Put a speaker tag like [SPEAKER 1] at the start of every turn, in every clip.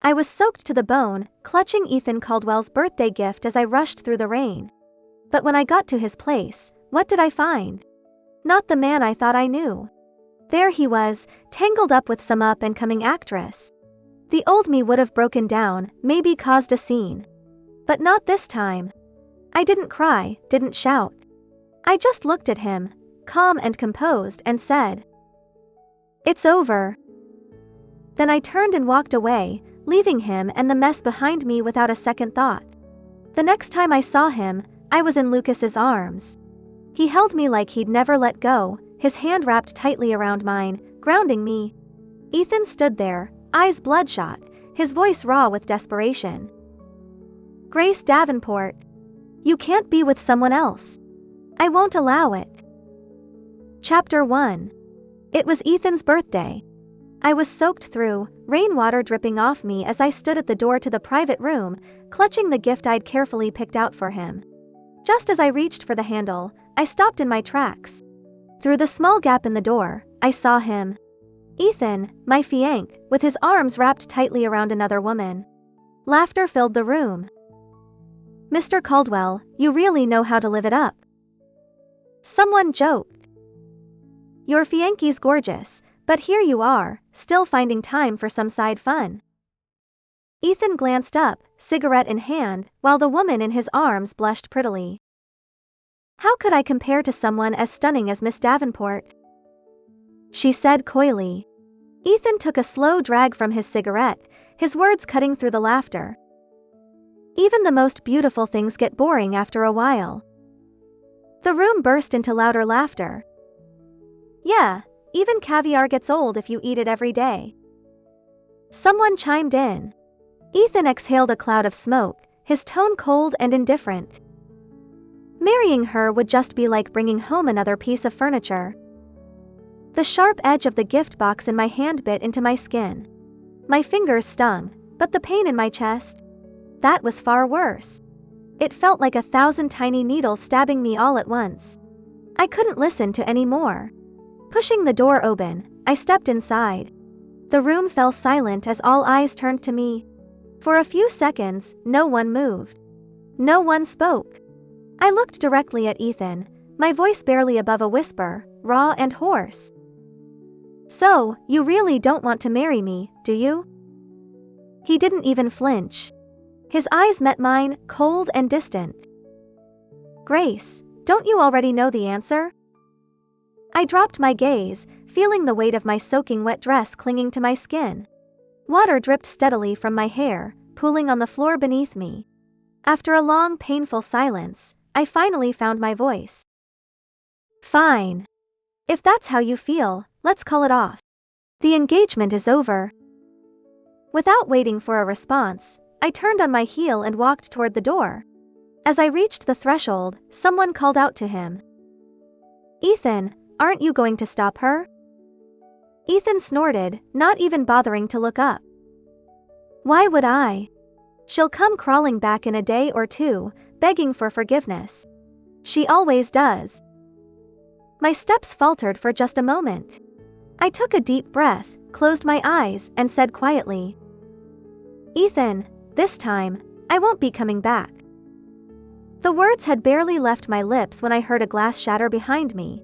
[SPEAKER 1] I was soaked to the bone, clutching Ethan Caldwell's birthday gift as I rushed through the rain. But when I got to his place, what did I find? Not the man I thought I knew. There he was, tangled up with some up-and-coming actress. The old me would have broken down, maybe caused a scene. But not this time. I didn't cry, didn't shout. I just looked at him, calm and composed, and said, "It's over." Then I turned and walked away, leaving him and the mess behind me without a second thought. The next time I saw him, I was in Lucas's arms. He held me like he'd never let go, his hand wrapped tightly around mine, grounding me. Ethan stood there, eyes bloodshot, his voice raw with desperation. "Grace Davenport. You can't be with someone else. I won't allow it." Chapter 1. It was Ethan's birthday. I was soaked through, rainwater dripping off me as I stood at the door to the private room, clutching the gift I'd carefully picked out for him. Just as I reached for the handle, I stopped in my tracks. Through the small gap in the door, I saw him. Ethan, my fiancé, with his arms wrapped tightly around another woman. Laughter filled the room. "Mr. Caldwell, you really know how to live it up." Someone joked. "Your fiancé's gorgeous, but here you are, still finding time for some side fun." Ethan glanced up, cigarette in hand, while the woman in his arms blushed prettily. "How could I compare to someone as stunning as Miss Davenport?" she said coyly. Ethan took a slow drag from his cigarette, his words cutting through the laughter. "Even the most beautiful things get boring after a while." The room burst into louder laughter. "Yeah, even caviar gets old if you eat it every day." Someone chimed in. Ethan exhaled a cloud of smoke, his tone cold and indifferent. "Marrying her would just be like bringing home another piece of furniture." The sharp edge of the gift box in my hand bit into my skin. My fingers stung, but the pain in my chest, that was far worse. It felt like 1,000 tiny needles stabbing me all at once. I couldn't listen to any more. Pushing the door open, I stepped inside. The room fell silent as all eyes turned to me. For a few seconds, no one moved. No one spoke. I looked directly at Ethan, my voice barely above a whisper, raw and hoarse. "So, you really don't want to marry me, do you?" He didn't even flinch. His eyes met mine, cold and distant. "Grace, don't you already know the answer?" I dropped my gaze, feeling the weight of my soaking wet dress clinging to my skin. Water dripped steadily from my hair, pooling on the floor beneath me. After a long, painful silence, I finally found my voice. "Fine. If that's how you feel, let's call it off. The engagement is over." Without waiting for a response, I turned on my heel and walked toward the door. As I reached the threshold, someone called out to him. "Ethan, aren't you going to stop her?" Ethan snorted, not even bothering to look up. "Why would I? She'll come crawling back in a day or two, begging for forgiveness. She always does." My steps faltered for just a moment. I took a deep breath, closed my eyes, and said quietly, "Ethan, this time, I won't be coming back." The words had barely left my lips when I heard a glass shatter behind me.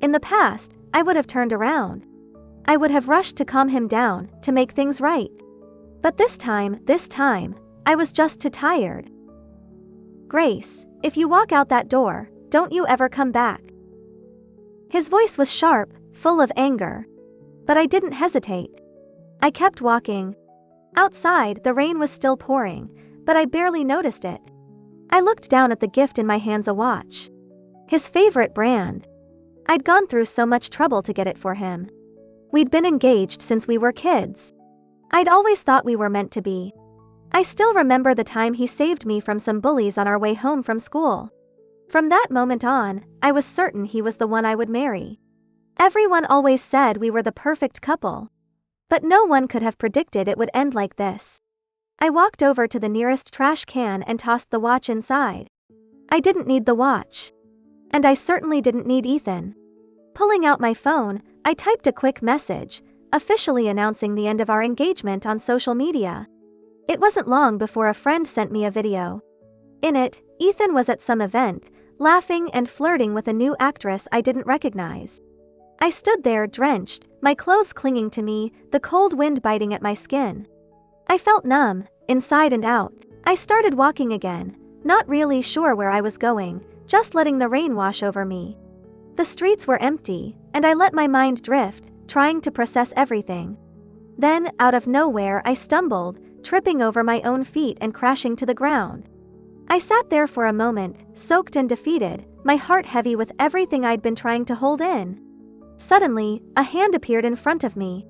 [SPEAKER 1] In the past, I would have turned around. I would have rushed to calm him down, to make things right. But this time, I was just too tired. "Grace, if you walk out that door, don't you ever come back." His voice was sharp, full of anger. But I didn't hesitate. I kept walking. Outside, the rain was still pouring, but I barely noticed it. I looked down at the gift in my hands, a watch. His favorite brand. I'd gone through so much trouble to get it for him. We'd been engaged since we were kids. I'd always thought we were meant to be. I still remember the time he saved me from some bullies on our way home from school. From that moment on, I was certain he was the one I would marry. Everyone always said we were the perfect couple. But no one could have predicted it would end like this. I walked over to the nearest trash can and tossed the watch inside. I didn't need the watch. And I certainly didn't need Ethan. Pulling out my phone, I typed a quick message, officially announcing the end of our engagement on social media. It wasn't long before a friend sent me a video. In it, Ethan was at some event, laughing and flirting with a new actress I didn't recognize. I stood there drenched, my clothes clinging to me, the cold wind biting at my skin. I felt numb, inside and out. I started walking again, not really sure where I was going, just letting the rain wash over me. The streets were empty, and I let my mind drift, trying to process everything. Then, out of nowhere, I stumbled, tripping over my own feet and crashing to the ground. I sat there for a moment, soaked and defeated, my heart heavy with everything I'd been trying to hold in. Suddenly, a hand appeared in front of me.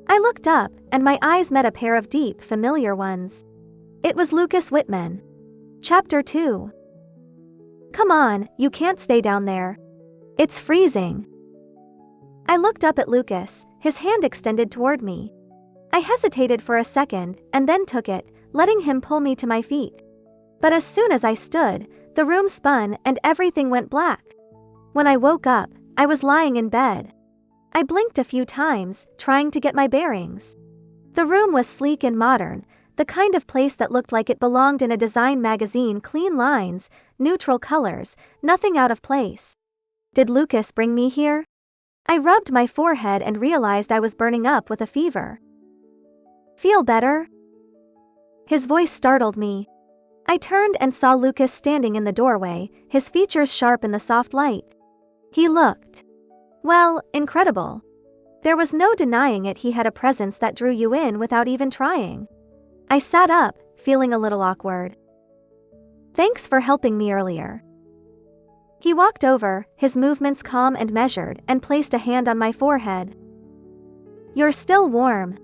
[SPEAKER 1] I looked up, and my eyes met a pair of deep, familiar ones. It was Lucas Whitman. Chapter 2. Come on, you can't stay down there. It's freezing. I looked up at Lucas, his hand extended toward me. I hesitated for a second, and then took it, letting him pull me to my feet. But as soon as I stood, the room spun and everything went black. When I woke up, I was lying in bed. I blinked a few times, trying to get my bearings. The room was sleek and modern, the kind of place that looked like it belonged in a design magazine. Clean lines, neutral colors, nothing out of place. Did Lucas bring me here? I rubbed my forehead and realized I was burning up with a fever. Feel better? His voice startled me. I turned and saw Lucas standing in the doorway, his features sharp in the soft light. He looked, well, incredible. There was no denying it. He had a presence that drew you in without even trying. I sat up, feeling a little awkward. Thanks for helping me earlier. He walked over, his movements calm and measured, and placed a hand on my forehead. You're still warm,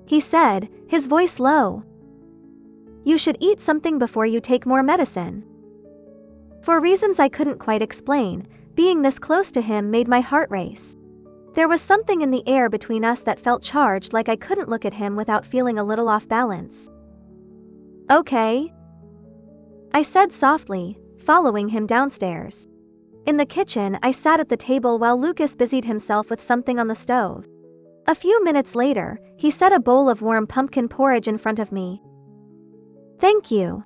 [SPEAKER 1] he said, his voice low. You should eat something before you take more medicine. For reasons I couldn't quite explain, being this close to him made my heart race. There was something in the air between us that felt charged, like I couldn't look at him without feeling a little off balance. Okay, I said softly, following him downstairs. In the kitchen, I sat at the table while Lucas busied himself with something on the stove. A few minutes later, he set a bowl of warm pumpkin porridge in front of me. Thank you,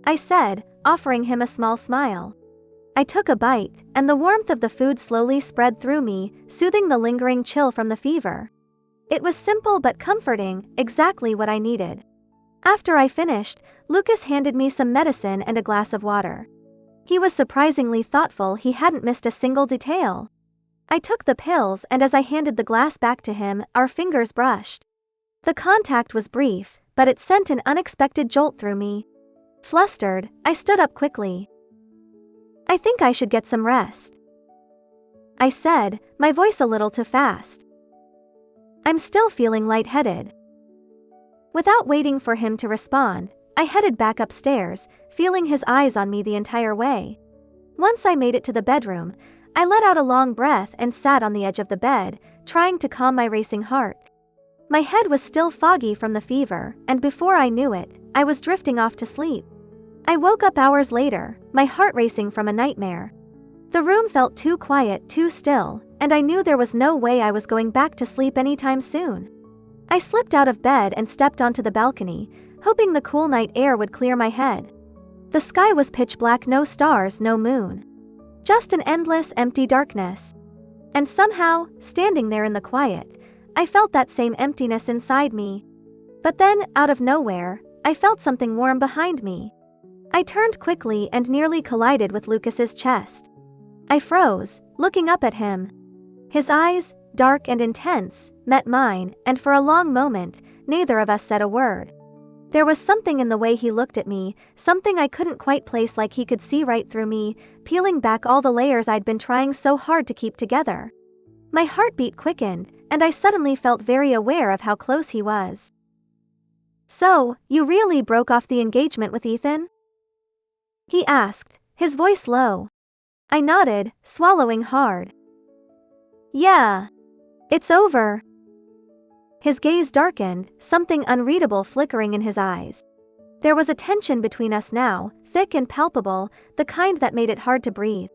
[SPEAKER 1] I said, offering him a small smile. I took a bite, and the warmth of the food slowly spread through me, soothing the lingering chill from the fever. It was simple but comforting, exactly what I needed. After I finished, Lucas handed me some medicine and a glass of water. He was surprisingly thoughtful. He hadn't missed a single detail. I took the pills, and as I handed the glass back to him, our fingers brushed. The contact was brief, but it sent an unexpected jolt through me. Flustered, I stood up quickly. I think I should get some rest, I said, my voice a little too fast. I'm still feeling lightheaded. Without waiting for him to respond, I headed back upstairs, feeling his eyes on me the entire way. Once I made it to the bedroom, I let out a long breath and sat on the edge of the bed, trying to calm my racing heart. My head was still foggy from the fever, and before I knew it, I was drifting off to sleep. I woke up hours later, my heart racing from a nightmare. The room felt too quiet, too still, and I knew there was no way I was going back to sleep anytime soon. I slipped out of bed and stepped onto the balcony, hoping the cool night air would clear my head. The sky was pitch black, no stars, no moon. Just an endless, empty darkness. And somehow, standing there in the quiet, I felt that same emptiness inside me. But then, out of nowhere, I felt something warm behind me. I turned quickly and nearly collided with Lucas's chest. I froze, looking up at him. His eyes, dark and intense, met mine, and for a long moment, neither of us said a word. There was something in the way he looked at me, something I couldn't quite place, like he could see right through me, peeling back all the layers I'd been trying so hard to keep together. My heartbeat quickened, and I suddenly felt very aware of how close he was. So, you really broke off the engagement with Ethan? He asked, his voice low. I nodded, swallowing hard. Yeah. It's over. His gaze darkened, something unreadable flickering in his eyes. There was a tension between us now, thick and palpable, the kind that made it hard to breathe.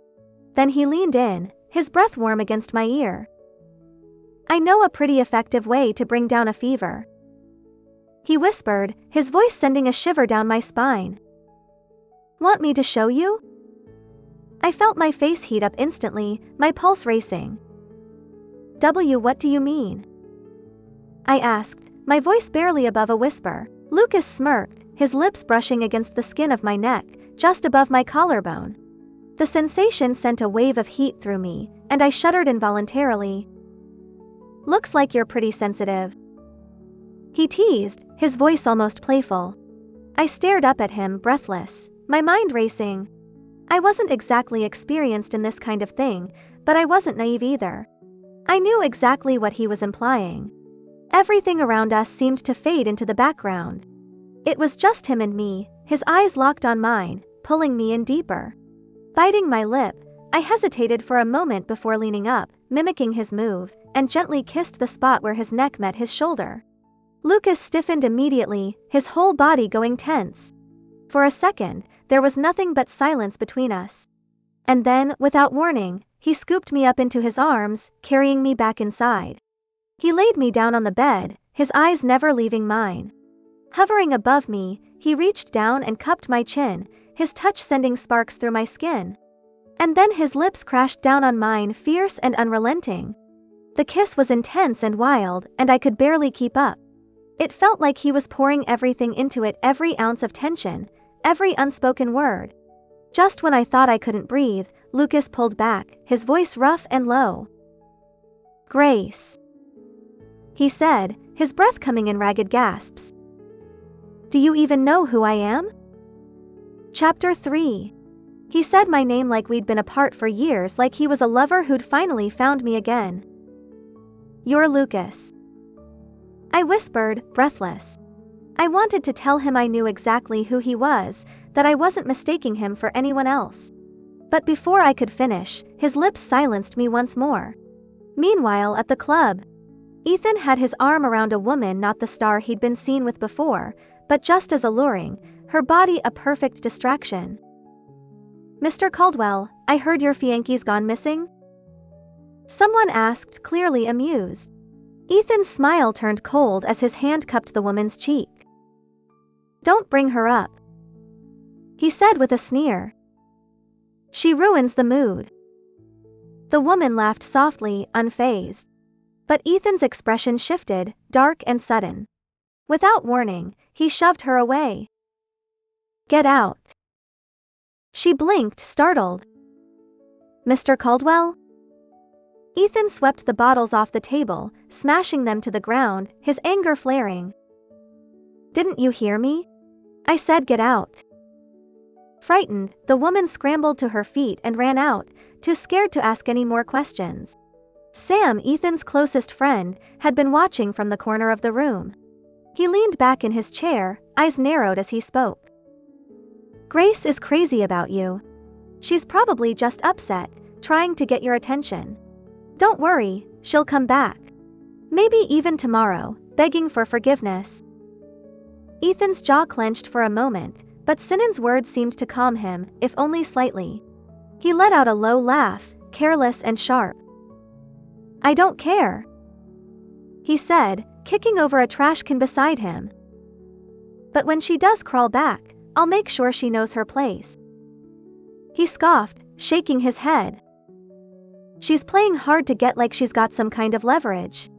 [SPEAKER 1] Then he leaned in, his breath warm against my ear. I know a pretty effective way to bring down a fever. he whispered, his voice sending a shiver down my spine. Want me to show you? I felt my face heat up instantly, my pulse racing. What do you mean? I asked, my voice barely above a whisper. Lucas smirked, his lips brushing against the skin of my neck, just above my collarbone. The sensation sent a wave of heat through me, and I shuddered involuntarily. Looks like you're pretty sensitive, he teased, his voice almost playful. I stared up at him, breathless, my mind racing. I wasn't exactly experienced in this kind of thing, but I wasn't naive either. I knew exactly what he was implying. Everything around us seemed to fade into the background. It was just him and me, his eyes locked on mine, pulling me in deeper. Biting my lip, I hesitated for a moment before leaning up, mimicking his move, and gently kissed the spot where his neck met his shoulder. Lucas stiffened immediately, his whole body going tense. For a second, there was nothing but silence between us. And then, without warning, he scooped me up into his arms, carrying me back inside. He laid me down on the bed, his eyes never leaving mine. Hovering above me, he reached down and cupped my chin, his touch sending sparks through my skin. And then his lips crashed down on mine, fierce and unrelenting. The kiss was intense and wild, and I could barely keep up. It felt like he was pouring everything into it, every ounce of tension, every unspoken word. Just when I thought I couldn't breathe, Lucas pulled back, his voice rough and low. Grace, he said, his breath coming in ragged gasps. Do you even know who I am? Chapter 3. He said my name like we'd been apart for years, like he was a lover who'd finally found me again. You're Lucas, I whispered, breathless. I wanted to tell him I knew exactly who he was, that I wasn't mistaking him for anyone else. But before I could finish, his lips silenced me once more. Meanwhile, at the club, Ethan had his arm around a woman, not the star he'd been seen with before, but just as alluring, her body a perfect distraction. Mr. Caldwell, I heard your fiancé's gone missing? Someone asked, clearly amused. Ethan's smile turned cold as his hand cupped the woman's cheek. Don't bring her up, he said with a sneer. She ruins the mood. The woman laughed softly, unfazed. But Ethan's expression shifted, dark and sudden. Without warning, he shoved her away. Get out. She blinked, startled. Mr. Caldwell? Ethan swept the bottles off the table, smashing them to the ground, his anger flaring. Didn't you hear me? I said get out. Frightened, the woman scrambled to her feet and ran out, too scared to ask any more questions. Sam, Ethan's closest friend, had been watching from the corner of the room. He leaned back in his chair, eyes narrowed as he spoke. Grace is crazy about you. She's probably just upset, trying to get your attention. Don't worry, she'll come back. Maybe even tomorrow, begging for forgiveness. Ethan's jaw clenched for a moment, but Sinan's words seemed to calm him, if only slightly. He let out a low laugh, careless and sharp. I don't care, he said, kicking over a trash can beside him. But when she does crawl back, I'll make sure she knows her place. He scoffed, shaking his head. She's playing hard to get, like she's got some kind of leverage.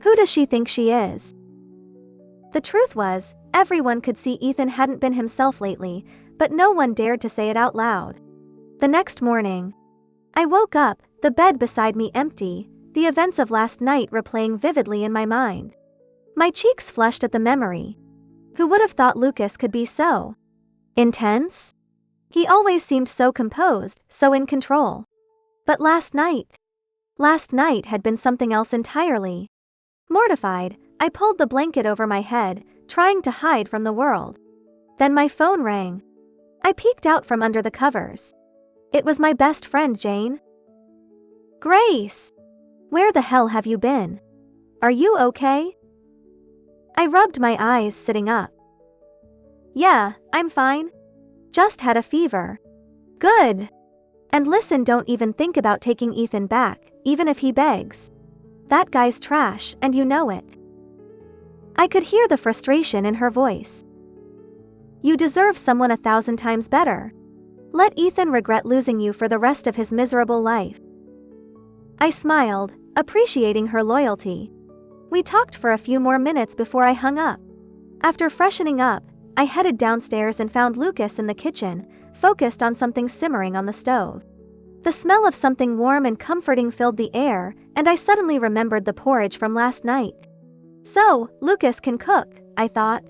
[SPEAKER 1] Who does she think she is? The truth was, everyone could see Ethan hadn't been himself lately, but no one dared to say it out loud. The next morning, I woke up, the bed beside me empty, the events of last night replaying vividly in my mind. My cheeks flushed at the memory. Who would have thought Lucas could be so intense? He always seemed so composed, so in control. But last night had been something else entirely. Mortified, I pulled the blanket over my head, trying to hide from the world. Then my phone rang. I peeked out from under the covers. It was my best friend, Jane. Grace! Where the hell have you been? Are you okay? I rubbed my eyes, sitting up. Yeah, I'm fine. Just had a fever. Good. And listen, don't even think about taking Ethan back, even if he begs. That guy's trash, and you know it. I could hear the frustration in her voice. You deserve someone 1,000 times better. Let Ethan regret losing you for the rest of his miserable life. I smiled, appreciating her loyalty. We talked for a few more minutes before I hung up. After freshening up, I headed downstairs and found Lucas in the kitchen, focused on something simmering on the stove. The smell of something warm and comforting filled the air, and I suddenly remembered the porridge from last night. So, Lucas can cook, I thought.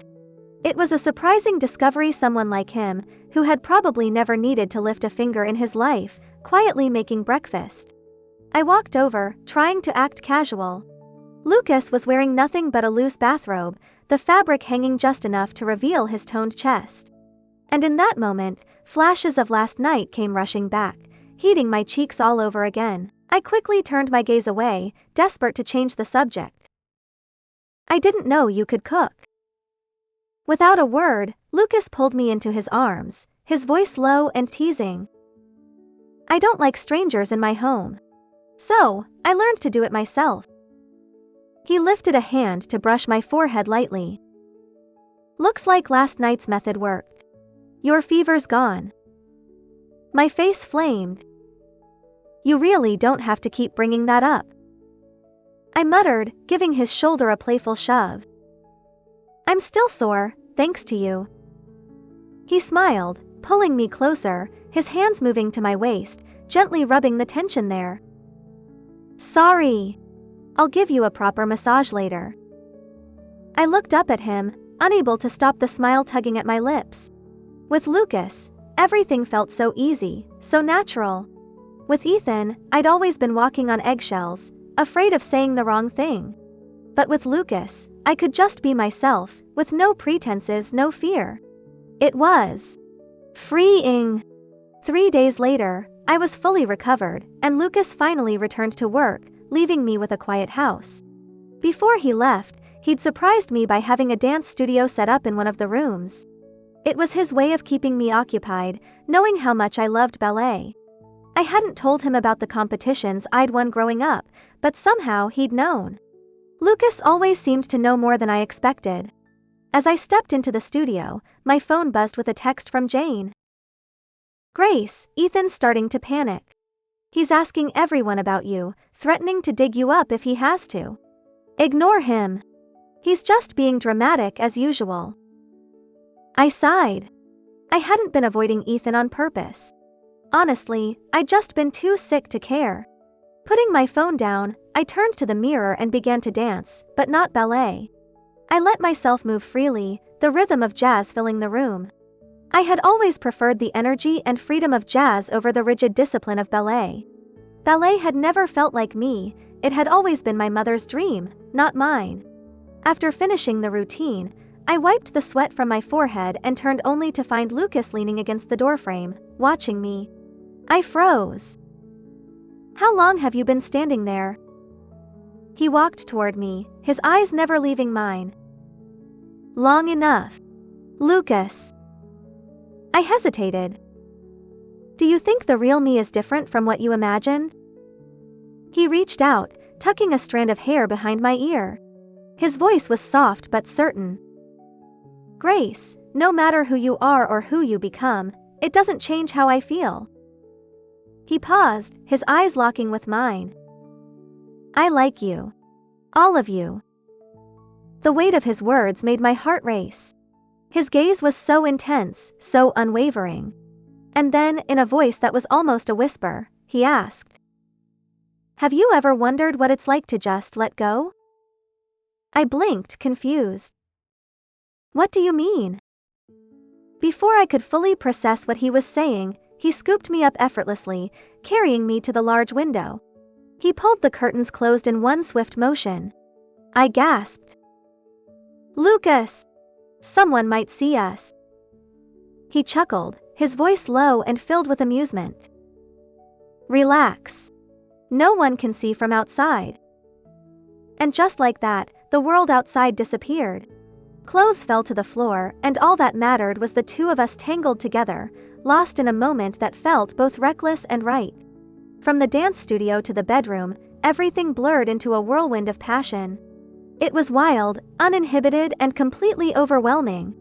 [SPEAKER 1] It was a surprising discovery, someone like him, who had probably never needed to lift a finger in his life, quietly making breakfast. I walked over, trying to act casual. Lucas was wearing nothing but a loose bathrobe, the fabric hanging just enough to reveal his toned chest. And in that moment, flashes of last night came rushing back, heating my cheeks all over again. I quickly turned my gaze away, desperate to change the subject. I didn't know you could cook. Without a word, Lucas pulled me into his arms, his voice low and teasing. I don't like strangers in my home. So, I learned to do it myself. He lifted a hand to brush my forehead lightly. Looks like last night's method worked. Your fever's gone. My face flamed. You really don't have to keep bringing that up. I muttered, giving his shoulder a playful shove. I'm still sore, thanks to you. He smiled, pulling me closer, his hands moving to my waist, gently rubbing the tension there. Sorry. I'll give you a proper massage later. I looked up at him, unable to stop the smile tugging at my lips. With Lucas, everything felt so easy, so natural. With Ethan, I'd always been walking on eggshells, afraid of saying the wrong thing. But with Lucas, I could just be myself, with no pretenses, no fear. It was freeing. 3 days later, I was fully recovered, and Lucas finally returned to work, leaving me with a quiet house. Before he left, he'd surprised me by having a dance studio set up in one of the rooms. It was his way of keeping me occupied, knowing how much I loved ballet. I hadn't told him about the competitions I'd won growing up, but somehow he'd known. Lucas always seemed to know more than I expected. As I stepped into the studio, my phone buzzed with a text from Jane. Grace, Ethan's starting to panic. He's asking everyone about you, threatening to dig you up if he has to. Ignore him. He's just being dramatic as usual. I sighed. I hadn't been avoiding Ethan on purpose. Honestly, I'd just been too sick to care. Putting my phone down, I turned to the mirror and began to dance, but not ballet. I let myself move freely, the rhythm of jazz filling the room. I had always preferred the energy and freedom of jazz over the rigid discipline of ballet. Ballet had never felt like me, it had always been my mother's dream, not mine. After finishing the routine, I wiped the sweat from my forehead and turned only to find Lucas leaning against the doorframe, watching me. I froze. How long have you been standing there? He walked toward me, his eyes never leaving mine. Long enough. Lucas. I hesitated. Do you think the real me is different from what you imagined? He reached out, tucking a strand of hair behind my ear. His voice was soft but certain. Grace, no matter who you are or who you become, it doesn't change how I feel. He paused, his eyes locking with mine. I like you. All of you. The weight of his words made my heart race. His gaze was so intense, so unwavering. And then, in a voice that was almost a whisper, he asked, have you ever wondered what it's like to just let go? I blinked, confused. What do you mean? Before I could fully process what he was saying, he scooped me up effortlessly, carrying me to the large window. He pulled the curtains closed in one swift motion. I gasped. Lucas! Someone might see us. He chuckled, his voice low and filled with amusement. Relax. No one can see from outside. And just like that, the world outside disappeared. Clothes fell to the floor, and all that mattered was the two of us tangled together, lost in a moment that felt both reckless and right. From the dance studio to the bedroom, everything blurred into a whirlwind of passion. It was wild, uninhibited, and completely overwhelming.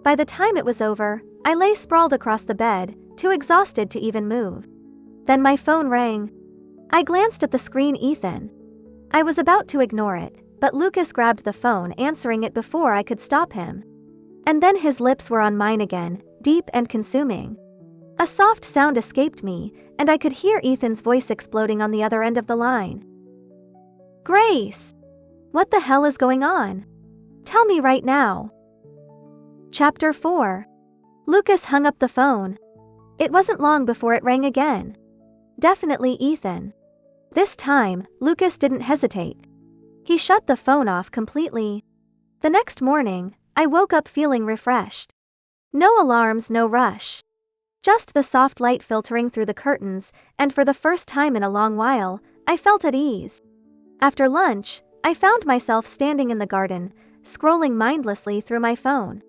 [SPEAKER 1] By the time it was over, I lay sprawled across the bed, too exhausted to even move. Then my phone rang. I glanced at the screen. Ethan. I was about to ignore it, but Lucas grabbed the phone, answering it before I could stop him. And then his lips were on mine again, deep and consuming. A soft sound escaped me, and I could hear Ethan's voice exploding on the other end of the line. Grace! What the hell is going on? Tell me right now. Chapter 4. Lucas hung up the phone. It wasn't long before it rang again. Definitely Ethan. This time, Lucas didn't hesitate. He shut the phone off completely. The next morning, I woke up feeling refreshed. No alarms, no rush. Just the soft light filtering through the curtains, and for the first time in a long while, I felt at ease. After lunch, I found myself standing in the garden, scrolling mindlessly through my phone.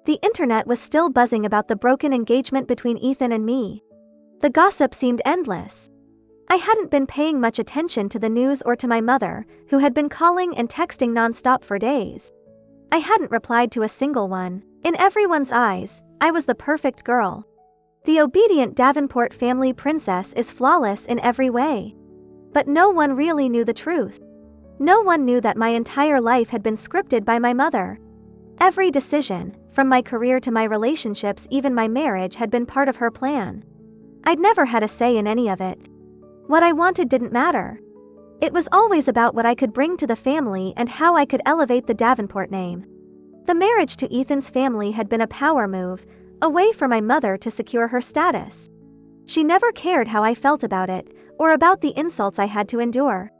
[SPEAKER 1] The internet was still buzzing about the broken engagement between Ethan and me. The gossip seemed endless. I hadn't been paying much attention to the news or to my mother, who had been calling and texting nonstop for days. I hadn't replied to a single one. In everyone's eyes, I was the perfect girl. The obedient Davenport family princess is flawless in every way. But no one really knew the truth. No one knew that my entire life had been scripted by my mother. Every decision, from my career to my relationships, even my marriage, had been part of her plan. I'd never had a say in any of it. What I wanted didn't matter. It was always about what I could bring to the family and how I could elevate the Davenport name. The marriage to Ethan's family had been a power move, a way for my mother to secure her status. She never cared how I felt about it, or about the insults I had to endure.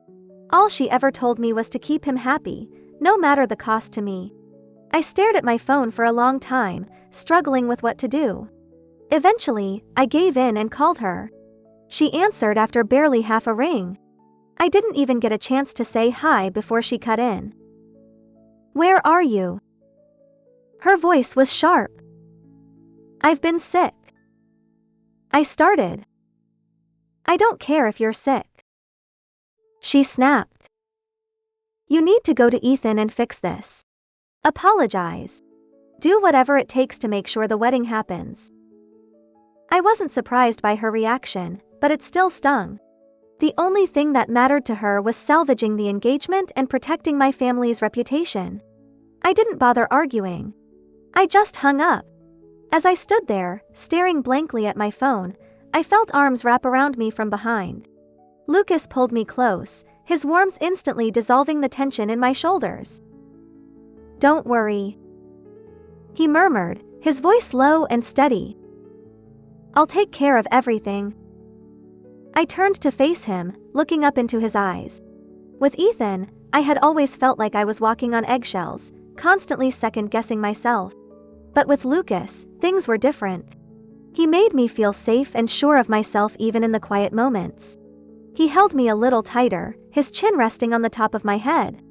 [SPEAKER 1] All she ever told me was to keep him happy, no matter the cost to me. I stared at my phone for a long time, struggling with what to do. Eventually, I gave in and called her. She answered after barely half a ring. I didn't even get a chance to say hi before she cut in. Where are you? Her voice was sharp. I've been sick. I started. I don't care if you're sick. She snapped. You need to go to Ethan and fix this. Apologize. Do whatever it takes to make sure the wedding happens. I wasn't surprised by her reaction, but it still stung. The only thing that mattered to her was salvaging the engagement and protecting my family's reputation. I didn't bother arguing. I just hung up. As I stood there, staring blankly at my phone, I felt arms wrap around me from behind. Lucas pulled me close, his warmth instantly dissolving the tension in my shoulders. Don't worry, he murmured, his voice low and steady. I'll take care of everything. I turned to face him, looking up into his eyes. With Ethan, I had always felt like I was walking on eggshells, constantly second-guessing myself. But with Lucas, things were different. He made me feel safe and sure of myself even in the quiet moments. He held me a little tighter, his chin resting on the top of my head.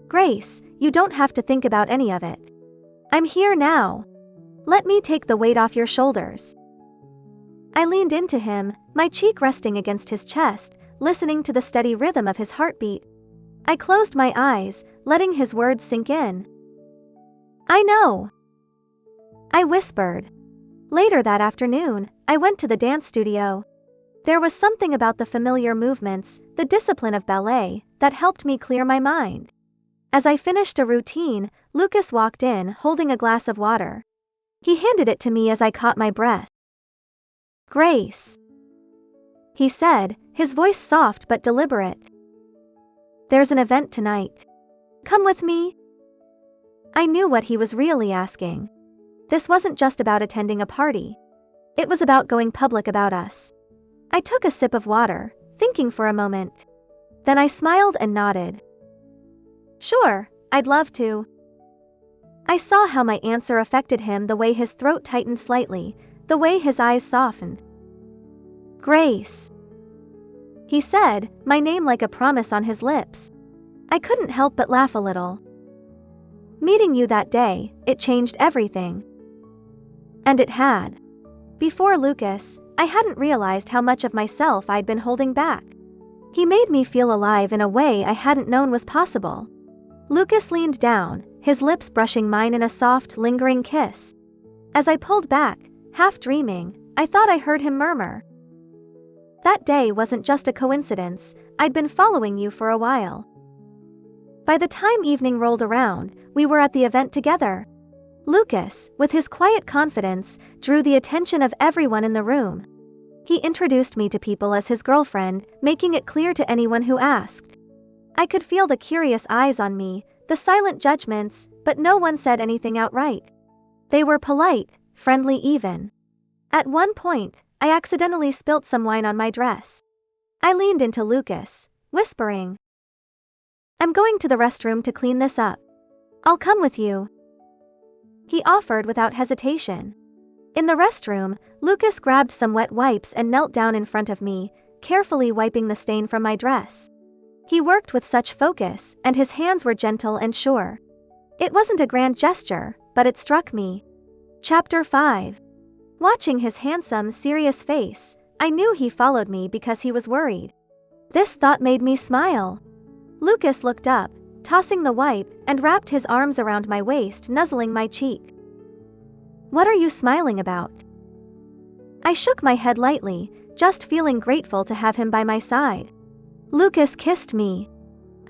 [SPEAKER 1] Grace, you don't have to think about any of it. I'm here now. Let me take the weight off your shoulders. I leaned into him, my cheek resting against his chest, listening to the steady rhythm of his heartbeat. I closed my eyes, letting his words sink in. I know. I whispered. Later that afternoon, I went to the dance studio. There was something about the familiar movements, the discipline of ballet, that helped me clear my mind. As I finished a routine, Lucas walked in, holding a glass of water. He handed it to me as I caught my breath. Grace, he said, his voice soft but deliberate. There's an event tonight. Come with me? I knew what he was really asking. This wasn't just about attending a party. It was about going public about us. I took a sip of water, thinking for a moment. Then I smiled and nodded. Sure, I'd love to. I saw how my answer affected him, the way his throat tightened slightly, the way his eyes softened. Grace, he said, my name like a promise on his lips. I couldn't help but laugh a little. Meeting you that day, it changed everything. And it had. Before Lucas, I hadn't realized how much of myself I'd been holding back. He made me feel alive in a way I hadn't known was possible. Lucas leaned down, his lips brushing mine in a soft, lingering kiss. As I pulled back, half dreaming, I thought I heard him murmur, "That day wasn't just a coincidence, I'd been following you for a while." By the time evening rolled around, we were at the event together. Lucas, with his quiet confidence, drew the attention of everyone in the room. He introduced me to people as his girlfriend, making it clear to anyone who asked. I could feel the curious eyes on me, the silent judgments, but no one said anything outright. They were polite, friendly even. At one point, I accidentally spilt some wine on my dress. I leaned into Lucas, whispering, "I'm going to the restroom to clean this up. I'll come with you." He offered without hesitation. In the restroom, Lucas grabbed some wet wipes and knelt down in front of me, carefully wiping the stain from my dress. He worked with such focus, and his hands were gentle and sure. It wasn't a grand gesture, but it struck me. Chapter 5. Watching his handsome, serious face, I knew he followed me because he was worried. This thought made me smile. Lucas looked up, tossing the wipe, and wrapped his arms around my waist, nuzzling my cheek. "What are you smiling about?" I shook my head lightly, just feeling grateful to have him by my side. Lucas kissed me.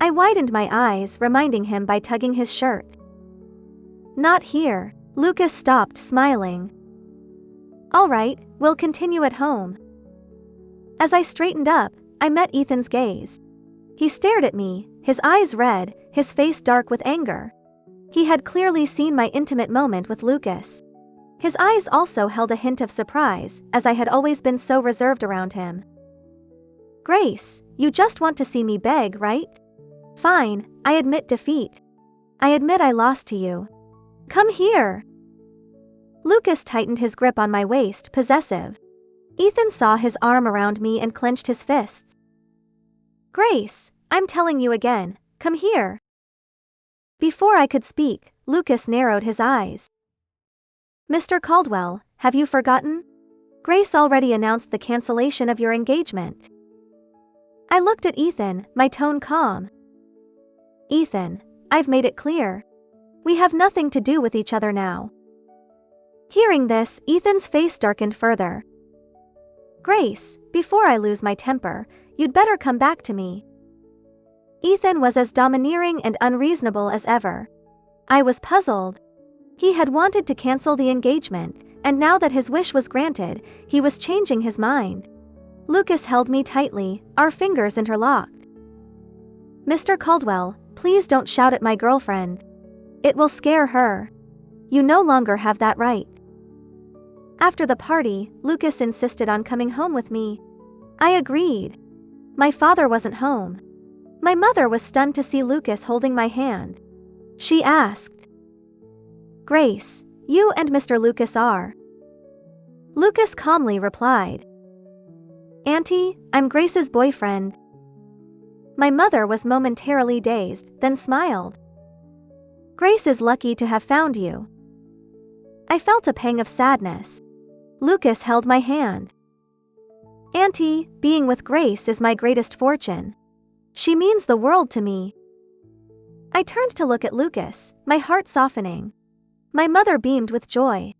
[SPEAKER 1] I widened my eyes, reminding him by tugging his shirt. "Not here." Lucas stopped, smiling. "All right, we'll continue at home." As I straightened up, I met Ethan's gaze. He stared at me, his eyes red, his face dark with anger. He had clearly seen my intimate moment with Lucas. His eyes also held a hint of surprise, as I had always been so reserved around him. "Grace, you just want to see me beg, right? Fine, I admit defeat. I admit I lost to you. Come here." Lucas tightened his grip on my waist, possessive. Ethan saw his arm around me and clenched his fists. "Grace, I'm telling you again, come here." Before I could speak, Lucas narrowed his eyes. "Mr. Caldwell, have you forgotten? Grace already announced the cancellation of your engagement." I looked at Ethan, my tone calm. "Ethan, I've made it clear. We have nothing to do with each other now." Hearing this, Ethan's face darkened further. "Grace, before I lose my temper, you'd better come back to me." Ethan was as domineering and unreasonable as ever. I was puzzled. He had wanted to cancel the engagement, and now that his wish was granted, he was changing his mind. Lucas held me tightly, our fingers interlocked. "Mr. Caldwell, please don't shout at my girlfriend. It will scare her. You no longer have that right." After the party, Lucas insisted on coming home with me. I agreed. My father wasn't home. My mother was stunned to see Lucas holding my hand. She asked, "Grace, you and Mr. Lucas are?" Lucas calmly replied, "Auntie, I'm Grace's boyfriend." My mother was momentarily dazed, then smiled. "Grace is lucky to have found you." I felt a pang of sadness. Lucas held my hand. "Auntie, being with Grace is my greatest fortune. She means the world to me." I turned to look at Lucas, my heart softening. My mother beamed with joy.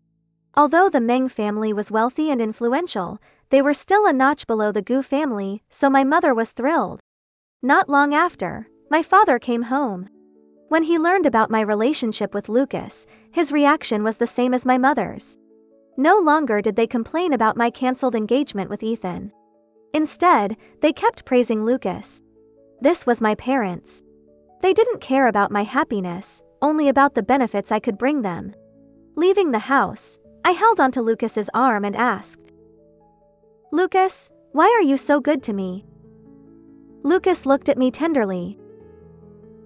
[SPEAKER 1] Although the Meng family was wealthy and influential, they were still a notch below the Gu family, so my mother was thrilled. Not long after, my father came home. When he learned about my relationship with Lucas, his reaction was the same as my mother's. No longer did they complain about my cancelled engagement with Ethan. Instead, they kept praising Lucas. This was my parents. They didn't care about my happiness, only about the benefits I could bring them. Leaving the house, I held onto Lucas's arm and asked, "Lucas, why are you so good to me?" Lucas looked at me tenderly.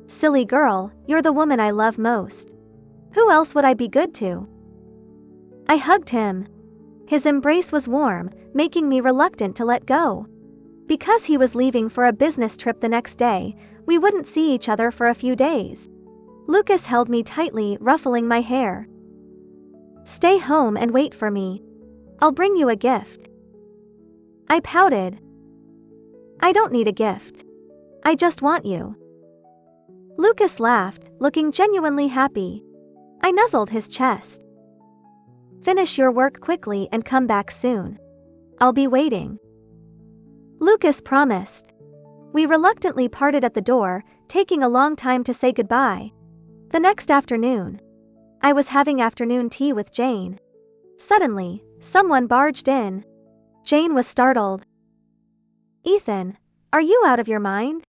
[SPEAKER 1] "Silly girl, you're the woman I love most. Who else would I be good to?" I hugged him. His embrace was warm, making me reluctant to let go. Because he was leaving for a business trip the next day, we wouldn't see each other for a few days. Lucas held me tightly, ruffling my hair. "Stay home and wait for me. I'll bring you a gift." I pouted. "I don't need a gift. I just want you." Lucas laughed, looking genuinely happy. I nuzzled his chest. Finish your work quickly and come back soon. I'll be waiting. Lucas promised. We reluctantly parted at the door, taking a long time to say goodbye. The next afternoon, I was having afternoon tea with Jane. Suddenly, someone barged in. Jane was startled. Ethan, are you out of your mind?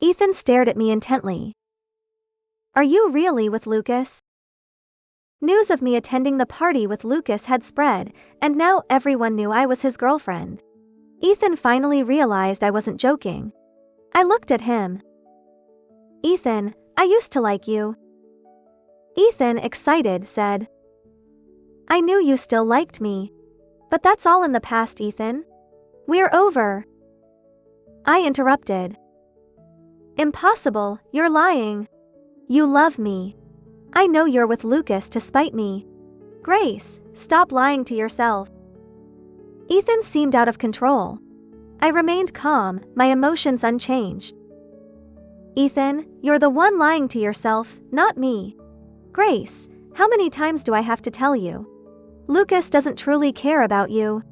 [SPEAKER 1] Ethan stared at me intently. Are you really with Lucas? News of me attending the party with Lucas had spread, and now everyone knew I was his girlfriend. Ethan finally realized I wasn't joking. I looked at him. Ethan, I used to like you. Ethan, excited, said. I knew you still liked me. But that's all in the past, Ethan. We're over. I interrupted. Impossible, you're lying. You love me. I know you're with Lucas to spite me. Grace, stop lying to yourself. Ethan seemed out of control. I remained calm, my emotions unchanged. Ethan, you're the one lying to yourself, not me. Grace, how many times do I have to tell you? Lucas doesn't truly care about you.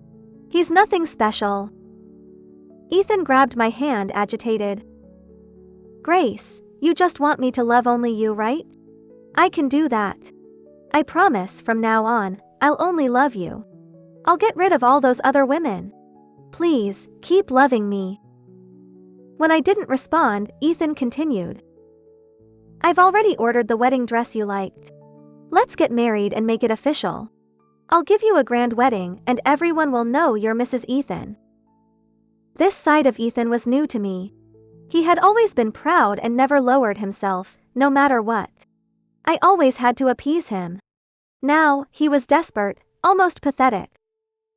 [SPEAKER 1] He's nothing special. Ethan grabbed my hand, agitated. Grace, you just want me to love only you, right? I can do that. I promise from now on, I'll only love you. I'll get rid of all those other women. Please, keep loving me. When I didn't respond, Ethan continued. I've already ordered the wedding dress you liked. Let's get married and make it official. I'll give you a grand wedding and everyone will know you're Mrs. Ethan. This side of Ethan was new to me. He had always been proud and never lowered himself, no matter what. I always had to appease him. Now, he was desperate, almost pathetic.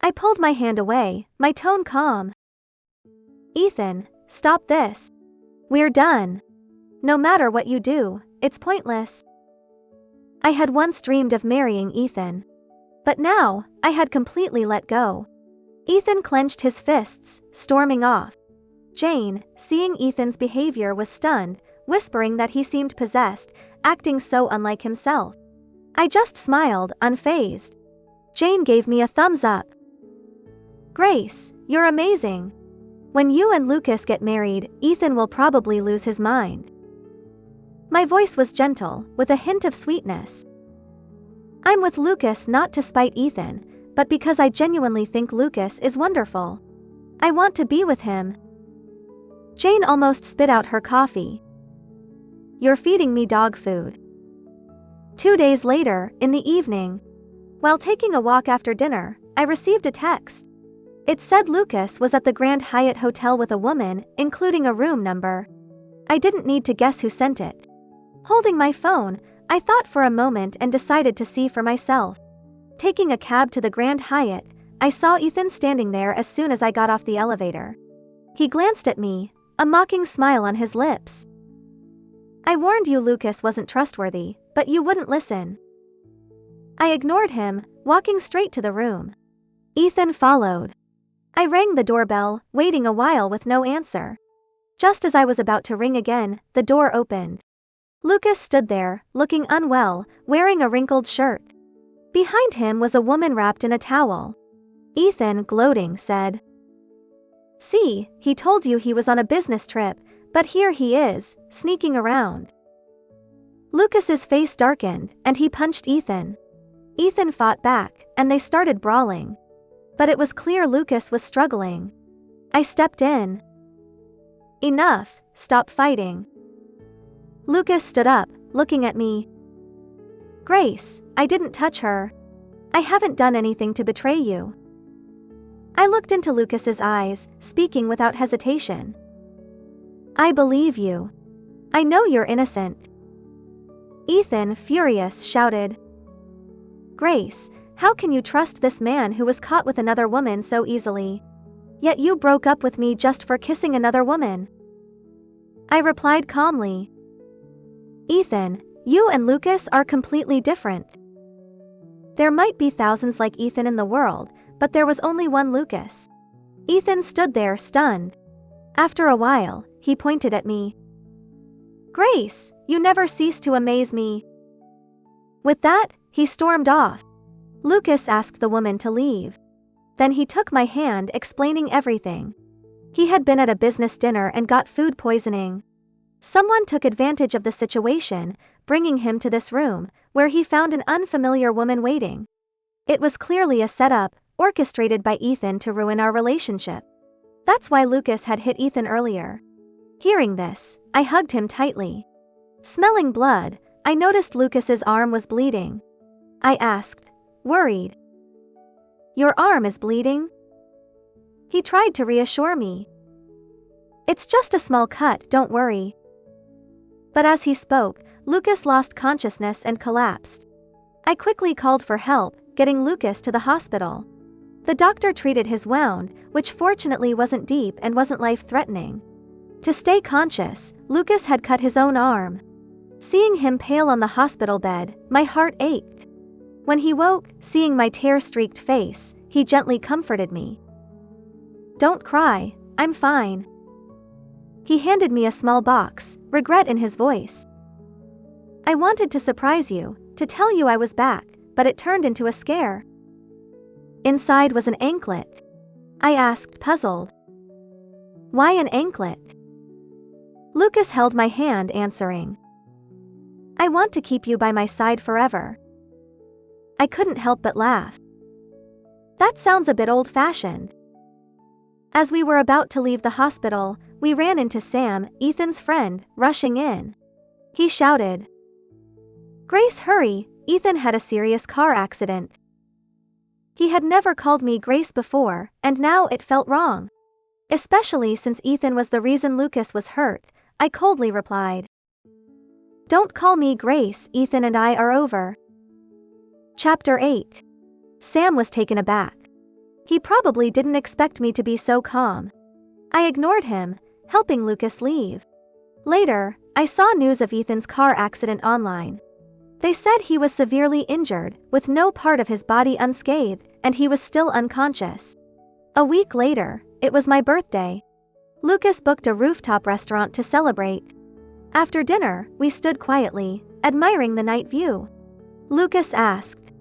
[SPEAKER 1] I pulled my hand away, my tone calm. Ethan, stop this. We're done. No matter what you do, it's pointless. I had once dreamed of marrying Ethan. But now, I had completely let go. Ethan clenched his fists, storming off. Jane, seeing Ethan's behavior, was stunned, whispering that he seemed possessed, acting so unlike himself. I just smiled, unfazed. Jane gave me a thumbs up. Grace, you're amazing. When you and Lucas get married, Ethan will probably lose his mind. My voice was gentle, with a hint of sweetness. I'm with Lucas not to spite Ethan, but because I genuinely think Lucas is wonderful. I want to be with him. Jane almost spit out her coffee. You're feeding me dog food. 2 days later, in the evening, while taking a walk after dinner, I received a text. It said Lucas was at the Grand Hyatt Hotel with a woman, including a room number. I didn't need to guess who sent it. Holding my phone, I thought for a moment and decided to see for myself. Taking a cab to the Grand Hyatt, I saw Ethan standing there as soon as I got off the elevator. He glanced at me, a mocking smile on his lips. I warned you Lucas wasn't trustworthy, but you wouldn't listen. I ignored him, walking straight to the room. Ethan followed. I rang the doorbell, waiting a while with no answer. Just as I was about to ring again, the door opened. Lucas stood there, looking unwell, wearing a wrinkled shirt. Behind him was a woman wrapped in a towel. Ethan, gloating, said, "See, he told you he was on a business trip, but here he is, sneaking around." Lucas's face darkened, and he punched Ethan. Ethan fought back, and they started brawling. But it was clear Lucas was struggling. I stepped in. Enough, stop fighting. Lucas stood up, looking at me. Grace, I didn't touch her. I haven't done anything to betray you. I looked into Lucas's eyes, speaking without hesitation. I believe you. I know you're innocent. Ethan, furious, shouted. Grace, how can you trust this man who was caught with another woman so easily? Yet you broke up with me just for kissing another woman. I replied calmly. Ethan, you and Lucas are completely different. There might be thousands like Ethan in the world, but there was only one Lucas. Ethan stood there stunned. After a while, he pointed at me. Grace, you never cease to amaze me." With that, he stormed off. Lucas asked the woman to leave. Then he took my hand, explaining everything. He had been at a business dinner and got food poisoning. Someone took advantage of the situation, bringing him to this room, where he found an unfamiliar woman waiting. It was clearly a setup, orchestrated by Ethan to ruin our relationship. That's why Lucas had hit Ethan earlier. Hearing this, I hugged him tightly. Smelling blood, I noticed Lucas's arm was bleeding. I asked, worried, "Your arm is bleeding?" He tried to reassure me. "It's just a small cut, don't worry." But as he spoke, Lucas lost consciousness and collapsed. I quickly called for help, getting Lucas to the hospital. The doctor treated his wound, which fortunately wasn't deep and wasn't life-threatening. To stay conscious, Lucas had cut his own arm. Seeing him pale on the hospital bed, my heart ached. When he woke, seeing my tear-streaked face, he gently comforted me. "Don't cry, I'm fine." He handed me a small box, regret in his voice. "I wanted to surprise you, to tell you I was back, but it turned into a scare." Inside was an anklet. I asked, puzzled. "Why an anklet?" Lucas held my hand, answering, "I want to keep you by my side forever." I couldn't help but laugh. That sounds a bit old-fashioned. As we were about to leave the hospital, we ran into Sam, Ethan's friend, rushing in. He shouted, "Grace, hurry, Ethan had a serious car accident." He had never called me Grace before, and now it felt wrong. Especially since Ethan was the reason Lucas was hurt, I coldly replied, "Don't call me Grace, Ethan and I are over." Chapter 8. Sam was taken aback. He probably didn't expect me to be so calm. I ignored him, helping Lucas leave. Later, I saw news of Ethan's car accident online. They said he was severely injured, with no part of his body unscathed, and he was still unconscious. A week later, it was my birthday. Lucas booked a rooftop restaurant to celebrate. After dinner, we stood quietly, admiring the night view. Lucas asked,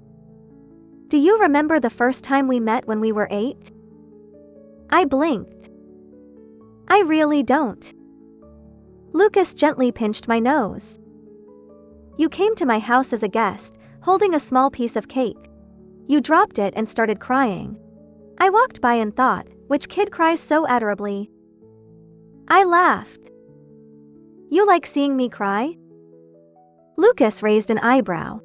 [SPEAKER 1] "Do you remember the first time we met when we were 8? I blinked. "I really don't." Lucas gently pinched my nose. "You came to my house as a guest, holding a small piece of cake. You dropped it and started crying. I walked by and thought, which kid cries so adorably?" I laughed. "You like seeing me cry?" Lucas raised an eyebrow.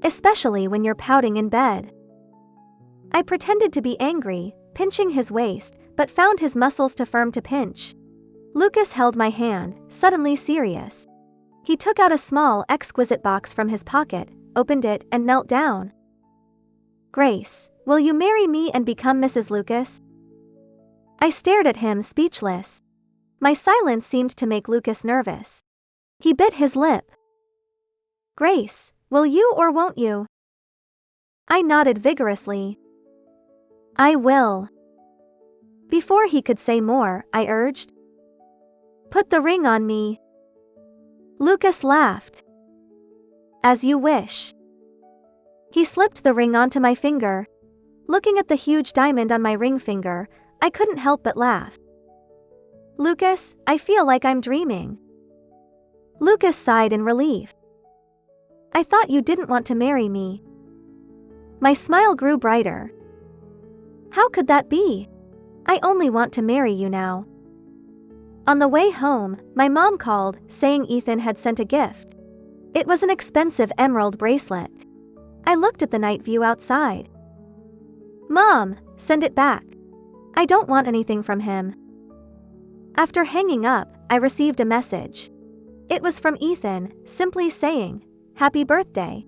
[SPEAKER 1] "Especially when you're pouting in bed." I pretended to be angry, pinching his waist, but found his muscles too firm to pinch. Lucas held my hand, suddenly serious. He took out a small, exquisite box from his pocket, opened it, and knelt down. "Grace, will you marry me and become Mrs. Lucas?" I stared at him, speechless. My silence seemed to make Lucas nervous. He bit his lip. "Grace, will you or won't you?" I nodded vigorously. "I will." Before he could say more, I urged, "Put the ring on me." Lucas laughed. "As you wish." He slipped the ring onto my finger. Looking at the huge diamond on my ring finger, I couldn't help but laugh. "Lucas, I feel like I'm dreaming." Lucas sighed in relief. "I thought you didn't want to marry me." My smile grew brighter. "How could that be? I only want to marry you now." On the way home, my mom called, saying Ethan had sent a gift. It was an expensive emerald bracelet. I looked at the night view outside. "Mom, send it back. I don't want anything from him." After hanging up, I received a message. It was from Ethan, simply saying, "Happy birthday."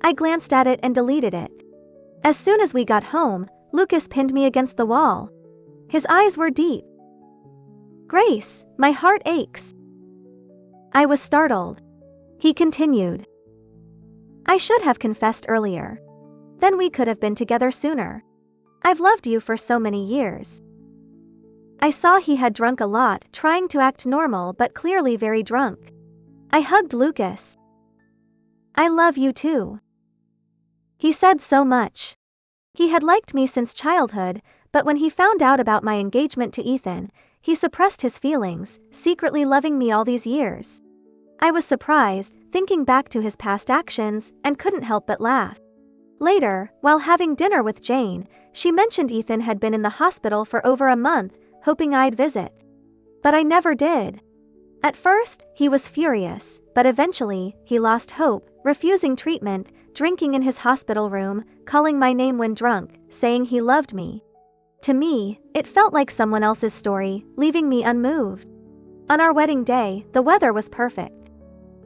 [SPEAKER 1] I glanced at it and deleted it. As soon as we got home, Lucas pinned me against the wall. His eyes were deep. "Grace, my heart aches." I was startled. He continued, "I should have confessed earlier. Then we could have been together sooner. I've loved you for so many years." I saw he had drunk a lot, trying to act normal but clearly very drunk. I hugged Lucas. "I love you too." He said so much. He had liked me since childhood, but when he found out about my engagement to Ethan, he suppressed his feelings, secretly loving me all these years. I was surprised, thinking back to his past actions, and couldn't help but laugh. Later, while having dinner with Jane, she mentioned Ethan had been in the hospital for over a month, hoping I'd visit. But I never did. At first, he was furious, but eventually, he lost hope, refusing treatment, drinking in his hospital room, calling my name when drunk, saying he loved me. To me, it felt like someone else's story, leaving me unmoved. On our wedding day, the weather was perfect.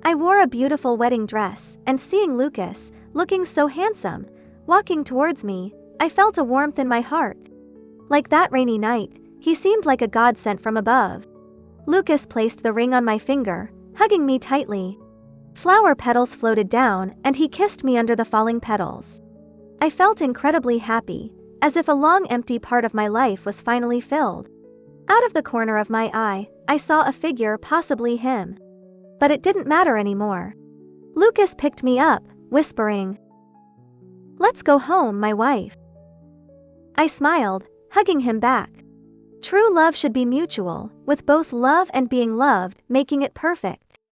[SPEAKER 1] I wore a beautiful wedding dress, and seeing Lucas, looking so handsome, walking towards me, I felt a warmth in my heart. Like that rainy night, he seemed like a god sent from above. Lucas placed the ring on my finger, hugging me tightly. Flower petals floated down, and he kissed me under the falling petals. I felt incredibly happy, as if a long empty part of my life was finally filled. Out of the corner of my eye, I saw a figure, possibly him. But it didn't matter anymore. Lucas picked me up, whispering, "Let's go home, my wife." I smiled, hugging him back. True love should be mutual, with both love and being loved, making it perfect.